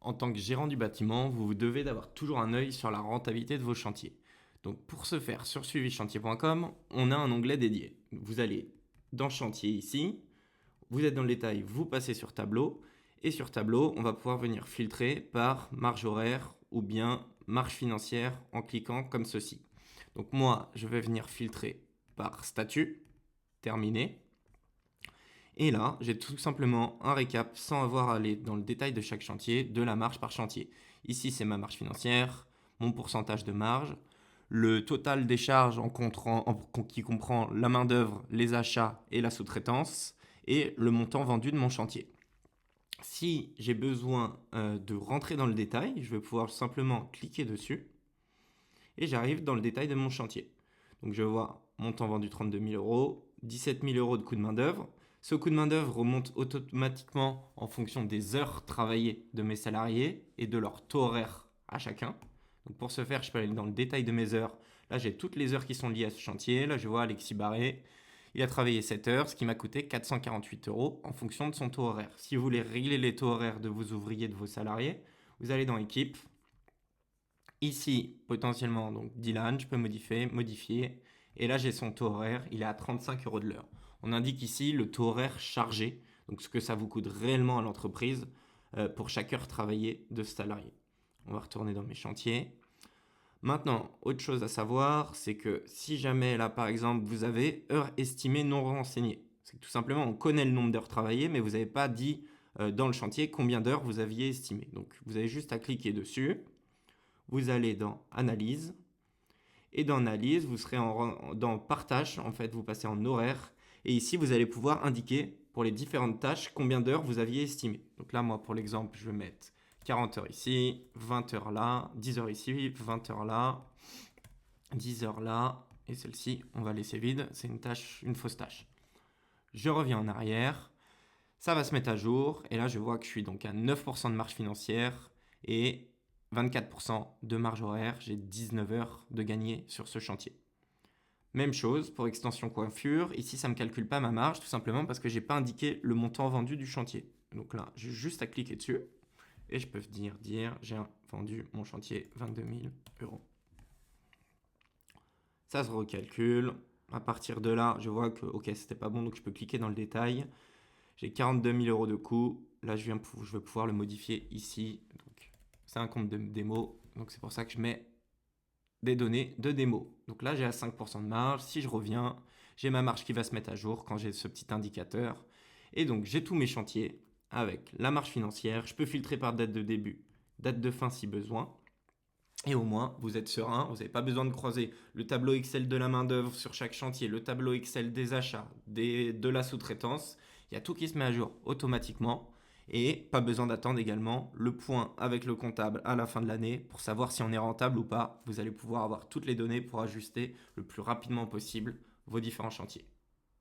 en tant que gérant du bâtiment, vous devez d'avoir toujours un œil sur la rentabilité de vos chantiers. Donc pour ce faire, sur suivichantier.com, on a un onglet dédié. Vous allez dans chantier ici, vous êtes dans le détail, vous passez sur tableau, et sur tableau, on va pouvoir venir filtrer par marge horaire ou bien marge financière en cliquant comme ceci. Donc moi, je vais venir filtrer par statut, terminé. Et là, j'ai tout simplement un récap sans avoir à aller dans le détail de chaque chantier, de la marge par chantier. Ici, c'est ma marge financière, mon pourcentage de marge, le total des charges qui comprend la main-d'œuvre, les achats et la sous-traitance, et le montant vendu de mon chantier. Si j'ai besoin de rentrer dans le détail, je vais pouvoir simplement cliquer dessus et j'arrive dans le détail de mon chantier. Donc je vois montant vendu 32 000 euros, 17 000 euros de coût de main-d'œuvre. Ce coût de main-d'œuvre remonte automatiquement en fonction des heures travaillées de mes salariés et de leur taux horaire à chacun. Donc pour ce faire, je peux aller dans le détail de mes heures. Là, j'ai toutes les heures qui sont liées à ce chantier. Là, je vois Alexis Barré. Il a travaillé 7 heures, ce qui m'a coûté 448 euros en fonction de son taux horaire. Si vous voulez régler les taux horaires de vos ouvriers, de vos salariés, vous allez dans Équipe. Ici, potentiellement, donc Dylan, je peux modifier. Et là, j'ai son taux horaire, il est à 35 euros de l'heure. On indique ici le taux horaire chargé, donc ce que ça vous coûte réellement à l'entreprise pour chaque heure travaillée de ce salarié. On va retourner dans mes chantiers. Maintenant, autre chose à savoir, c'est que si jamais là, par exemple, vous avez heures estimées non renseignées, c'est que tout simplement, on connaît le nombre d'heures travaillées, mais vous n'avez pas dit dans le chantier combien d'heures vous aviez estimé. Donc, vous avez juste à cliquer dessus. Vous allez dans Analyse. Et dans Analyse, vous serez dans Partage. En fait, vous passez en horaire. Et ici, vous allez pouvoir indiquer pour les différentes tâches combien d'heures vous aviez estimé. Donc là, moi, pour l'exemple, je vais mettre 40 heures ici, 20 heures là, 10 heures ici, 20 heures là, 10 heures là. Et celle-ci, on va laisser vide. C'est une fausse tâche. Je reviens en arrière. Ça va se mettre à jour. Et là, je vois que je suis donc à 9% de marge financière et 24% de marge horaire. J'ai 19 heures de gagné sur ce chantier. Même chose pour extension coiffure. Ici, ça ne me calcule pas ma marge, tout simplement parce que je n'ai pas indiqué le montant vendu du chantier. Donc là, j'ai juste à cliquer dessus et je peux dire j'ai vendu mon chantier 22 000 euros. Ça se recalcule. À partir de là, je vois que ok, c'était pas bon, donc je peux cliquer dans le détail. J'ai 42 000 euros de coût. Là, je vais pouvoir le modifier ici. Donc, c'est un compte de démo. Donc, c'est pour ça que je mets des données de démo. Donc là, j'ai à 5% de marge. Si je reviens, j'ai ma marge qui va se mettre à jour quand j'ai ce petit indicateur. Et donc, j'ai tous mes chantiers avec la marge financière. Je peux filtrer par date de début, date de fin si besoin. Et au moins, vous êtes serein, vous n'avez pas besoin de croiser le tableau Excel de la main-d'œuvre sur chaque chantier, le tableau Excel des achats, de la sous-traitance. Il y a tout qui se met à jour automatiquement. Et pas besoin d'attendre également le point avec le comptable à la fin de l'année pour savoir si on est rentable ou pas. Vous allez pouvoir avoir toutes les données pour ajuster le plus rapidement possible vos différents chantiers.